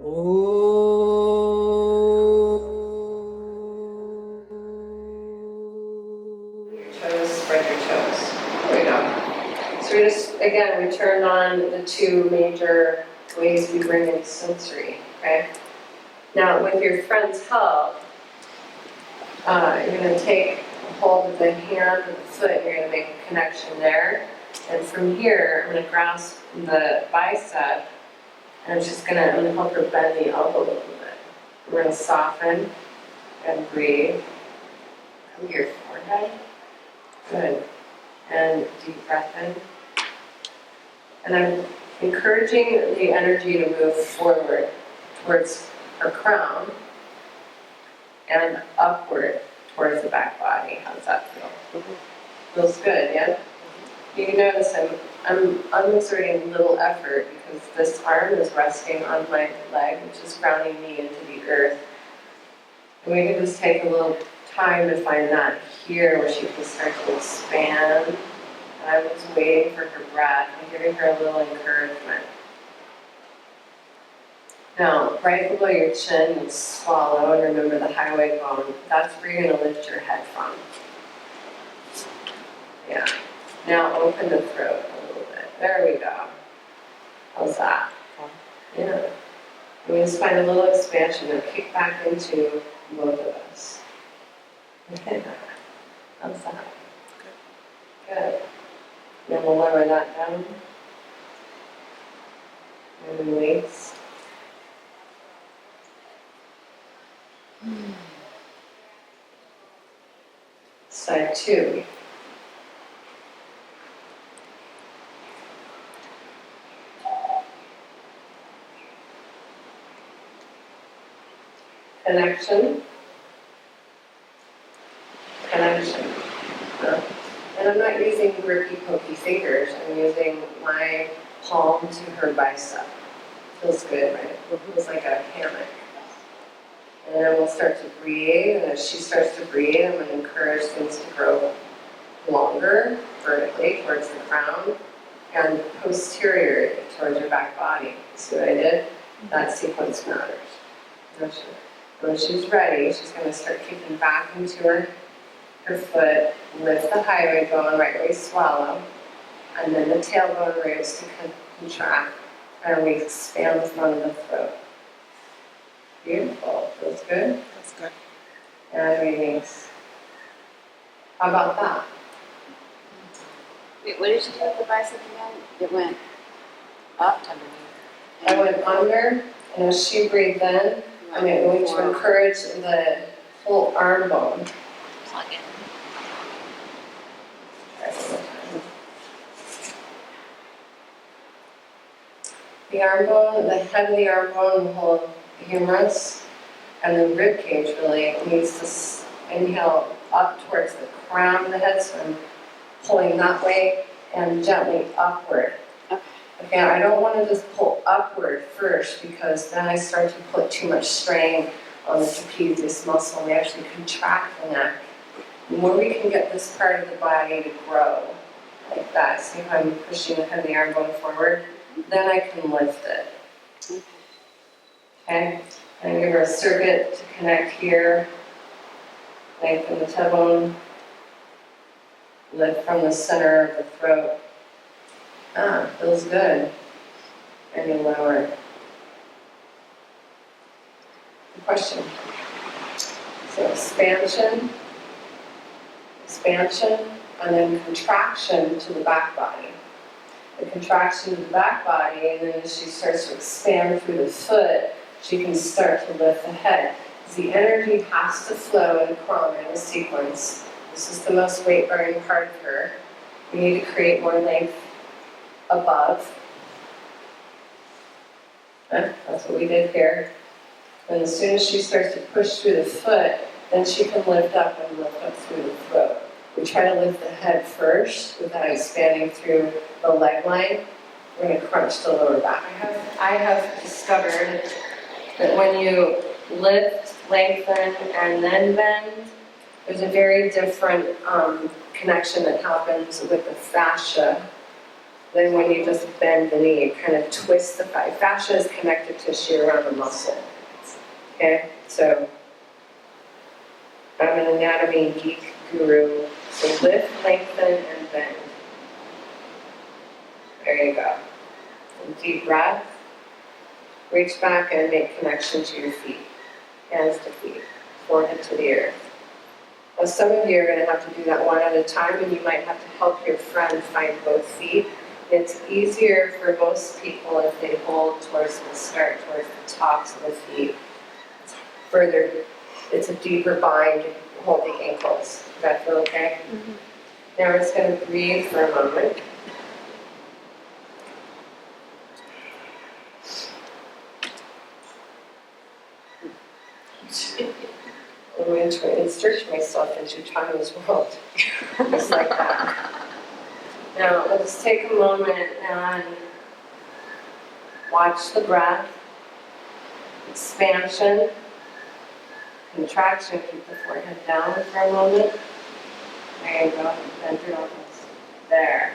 Your toes, spread your toes. There we go. So we just, again, we turned on the two major ways we bring in sensory, okay? Now, with your friend's help, you're going to take hold of the hand and the foot, and you're going to make a connection there. And from here, I'm going to grasp the bicep, and I'm going to help her bend the elbow a little bit. We're going to soften and breathe. Come to your forehead. Good. And deep breath in. And I'm encouraging the energy to move forward towards her crown and upward towards the back body. How does that feel? Feels good, yeah? You can notice I'm exerting a little effort because this arm is resting on my leg, which is grounding me into the earth. And we can just take a little time to find that here where she can start to expand. And I was waiting for her breath and giving her a little encouragement. Now, right below your chin, you swallow, and remember the highway bone. That's where you're going to lift your head from. Yeah. Now open the throat a little bit. There we go. How's that? Yeah. And we just find a little expansion and kick back into both of us. Okay. How's that? Good. Then we'll lower that down. And release. Side two. Connection. Connection. And I'm not using grippy, pokey fingers. I'm using my palm to her bicep. Feels good, right? It feels like a hammock. And then we'll start to breathe, and as she starts to breathe, I'm going to encourage things to grow longer, vertically, towards the crown, and posterior towards your back body. See what I did? That sequence matters. When she's ready, she's going to start kicking back into her foot, lift the highway bone right where you swallow, and then the tailbone ribs to contract, and we expand the front of the throat. Beautiful. Feels good? That's good. And release. How about that? Wait, what did you do with the bicep again? It went up underneath. I went under, and as she breathed in, I'm going to encourage the whole arm bone. Plug in. The arm bone, the head of the arm bone, the whole humerus, and the rib cage really needs to inhale up towards the crown of the head, so I'm pulling that way and gently upward. Okay, I don't want to just pull upward first because then I start to put too much strain on the trapezius muscle and we actually contract the neck. The more we can get this part of the body to grow, like that, see if I'm pushing the head of the arm bone forward, then I can lift it. Okay, and give her a circuit to connect here, lengthen the tailbone, lift from the center of the throat. Ah, feels good. And you lower. Question. So expansion, and then contraction to the back body. The contraction to the back body, and then as she starts to expand through the foot, she can start to lift the head. The energy has to flow in a in a sequence. This is the most weight-bearing part of her. We need to create more length above. That's what we did here. And as soon as she starts to push through the foot, then she can lift up and lift up through the throat. We try to lift the head first without expanding through the leg line. We're going to crunch the lower back. I have discovered that when you lift, lengthen, and then bend, there's a very different connection that happens with the fascia Then when you just bend the knee, you kind of twist the thigh. Fascia is connective tissue around the muscle. Okay, so I'm an anatomy geek guru. So lift, lengthen, and bend. There you go. And deep breath. Reach back and make connection to your feet. Hands to feet. Forehead to the earth. Now some of you are going to have to do that one at a time, and you might have to help your friend find both feet. It's easier for most people if they hold towards the start, towards the tops of the feet. Further, it's a deeper bind, hold the ankles. Does that feel okay? Mm-hmm. Now we're just going to breathe for a moment. I'm going to insert myself into China's world, just like that. Now, let's take a moment and watch the breath, expansion, contraction. Keep the forehead down for a moment. There you go, bend your elbows. There.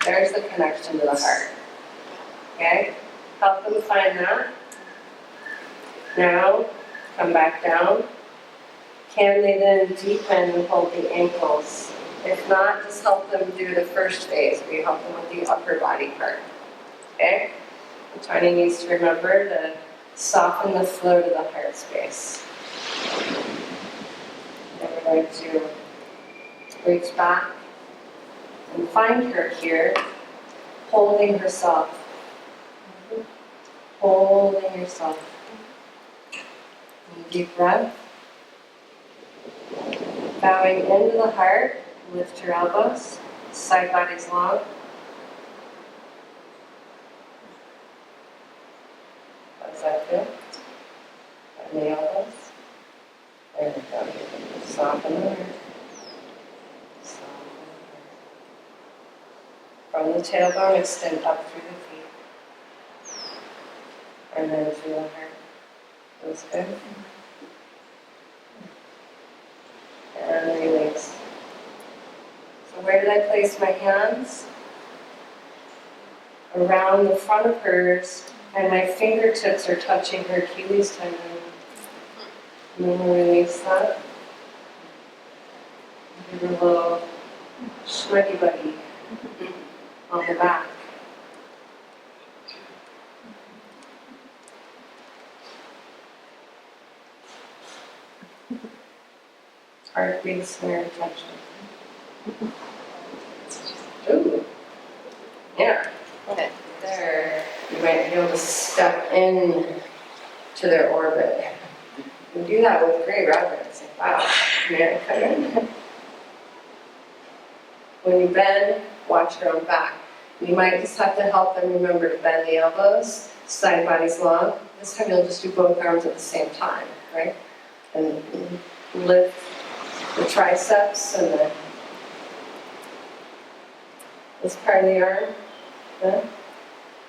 There's the connection to the heart. Okay? Help them find that. Now, come back down. Can they then deepen and hold the ankles? If not, just help them do the first phase, where you help them with the upper body part. Okay? Tiny needs to remember to soften the flow to the heart space. And we're going to reach back and find her here, holding herself. Holding yourself. And deep breath. Bowing into the heart, lift your elbows, side bodies long. How does that feel? And the elbows. There we go. Soften the heart. Soften the heart. From the tailbone, extend up through the feet. And then through the heart. Feels good? And release. So where did I place my hands? Around the front of hers, and my fingertips are touching her Achilles tendon. And then we'll release that. Give her a little shmuggy buggy on the back. Heartbeat, snare, tension. Ooh. Yeah. Okay. There. You might be able to step in to their orbit. You do that with great reverence. Wow. May I come in? When you bend, watch your own back. You might just have to help them remember to bend the elbows, side bodies long. This time you'll just do both arms at the same time, right? And lift the triceps and this part of the arm. Yeah.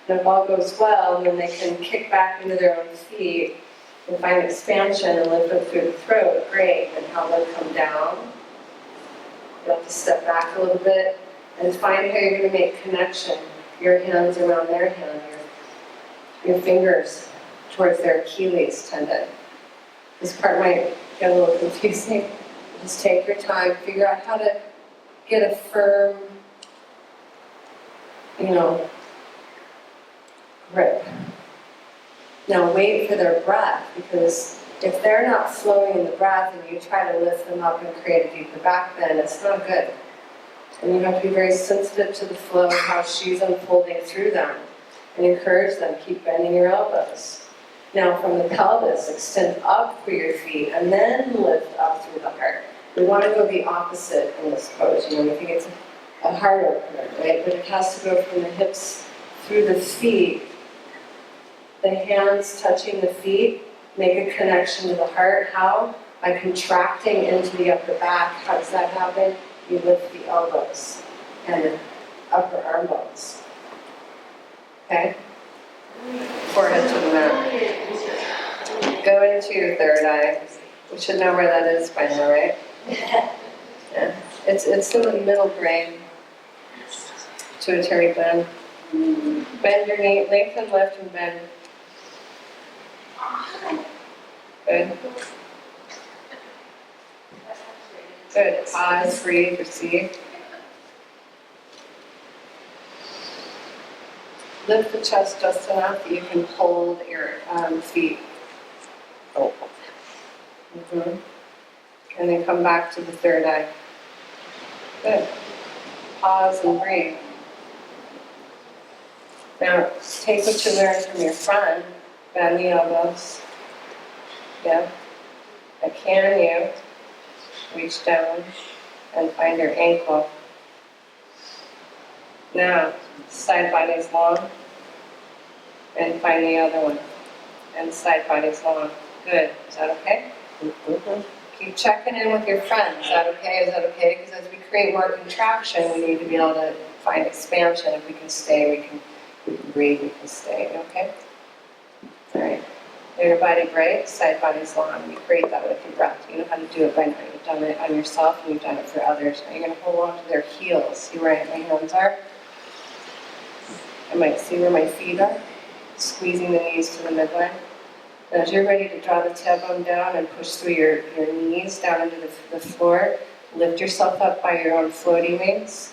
And if all goes well, then they can kick back into their own feet and find expansion and lift up through the throat. Great. And how they'll come down. You'll have to step back a little bit and find how you're going to make connection. Your hands around their hand, your fingers towards their Achilles tendon. This part might get a little confusing. Just take your time, figure out how to get a firm, grip. Now wait for their breath, because if they're not flowing in the breath and you try to lift them up and create a deeper back bend, it's not good. And you have to be very sensitive to the flow of how she's unfolding through them and encourage them, keep bending your elbows. Now from the pelvis, extend up through your feet and then lift up through the heart. We want to go the opposite in this pose. We think it's a heart opener, right? But it has to go from the hips through the feet. The hands touching the feet make a connection to the heart. How? By contracting into the upper back. How does that happen? You lift the elbows and the upper arm bones. Okay? Forehead to the mat. Go into your third eye. We should know where that is by now, right? Yeah. It's in the middle brain, pituitary gland. Bend your knee, lengthen, lift, and bend. Good. Good. Pause, breathe, receive. Lift the chest just enough that you can hold your feet. Oh. Mhm. And then come back to the third eye. Good. Pause and breathe. Now, take what you learned from your friend, bend the elbows. Yeah. Now, can you reach down and find your ankle? Now, side body's long, and find the other one. And side body's long. Good. Is that okay? Mm-hmm. Keep checking in with your friend. Is that okay? Is that okay? Because as we create more contraction, we need to be able to find expansion. If we can stay, we can breathe, we can stay. Okay? All right. Your body breaks, side body's long. You create that with your breath. You know how to do it by now. You've done it on yourself and you've done it for others. Now you're going to hold on to their heels. See where my hands are? I might see where my feet are. Squeezing the knees to the midline. And as you're ready to draw the tailbone down and push through your knees down into the floor, lift yourself up by your own floaty wings.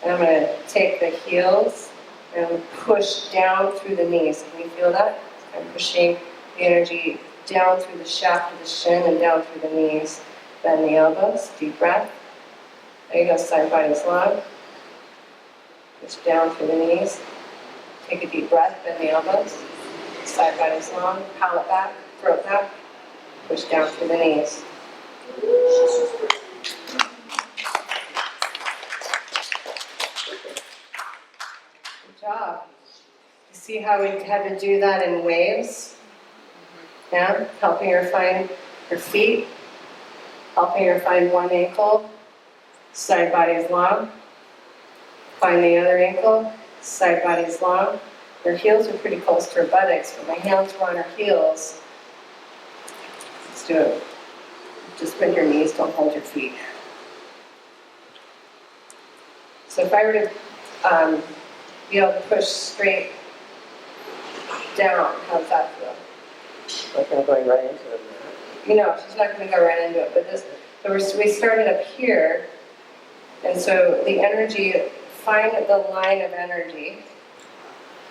And I'm going to take the heels and push down through the knees. Can you feel that? I'm pushing the energy down through the shaft of the shin and down through the knees. Bend the elbows, deep breath. There you go, side body's long. Push down through the knees. Take a deep breath, bend the elbows. Side body's long, palate back, throat back. Push down through the knees. Good job. You see how we had to do that in waves? Yeah, helping her find her feet, helping her find one ankle, side body's long. Find the other ankle, side body's long. Her heels are pretty close to her buttocks, but my hands were on her heels. Let's do it. Just bend your knees, don't hold your feet. So if I were to be able to push straight down, how's that feel? Like I'm going right into it. You know, she's not going to go right into it, but we started up here, and so the energy, find the line of energy.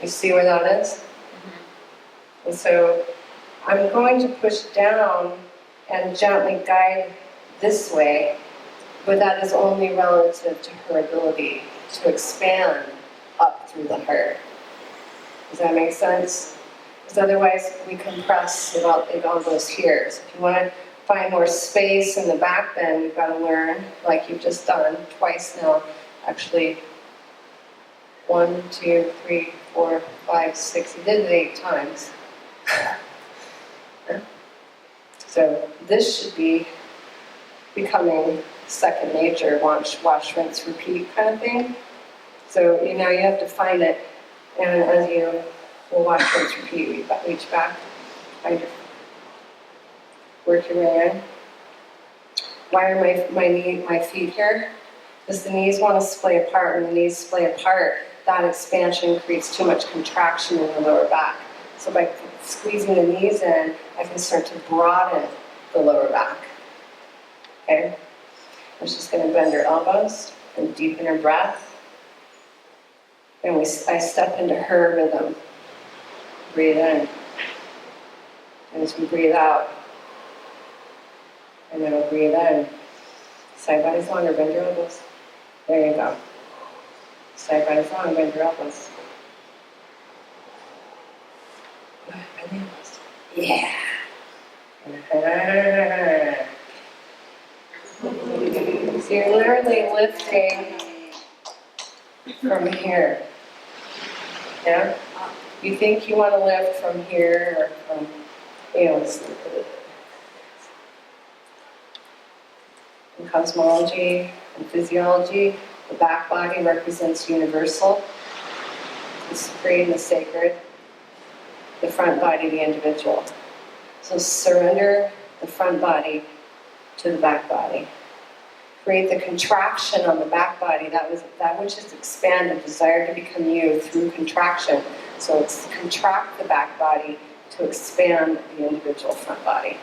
You see where that is? Mm-hmm. And so I'm going to push down and gently guide this way, but that is only relative to her ability to expand up through the heart. Does that make sense? Because otherwise we compress, it all goes here. So if you want to find more space in the back bend, you've got to learn, like you've just done twice now, actually 1, 2, 3, 4, 5, 6, you did it 8 times. So this should be becoming second nature, wash, rinse, repeat kind of thing. So you have to find it, and as you will wash, rinse, repeat, reach back, find your, work your way in. Why are my feet here? Because the knees want to splay apart. When the knees splay apart, that expansion creates too much contraction in the lower back. So by squeezing the knees in, I can start to broaden the lower back. Okay? I'm just going to bend her elbows and deepen her breath. And I step into her rhythm. Breathe in. And as we breathe out, and then we'll breathe in. Side body's longer, bend your elbows. There you go. Side body's long, bend your elbows. Good, bend the elbows. Yeah. So you're literally lifting from here. Yeah? You think you want to lift from here or from, in cosmology and physiology, the back body represents universal, the supreme, the sacred, the front body, the individual. So surrender the front body to the back body. create the contraction on the back body. That which is expanded, desire to become you through contraction. So it's contract the back body to expand the individual front body.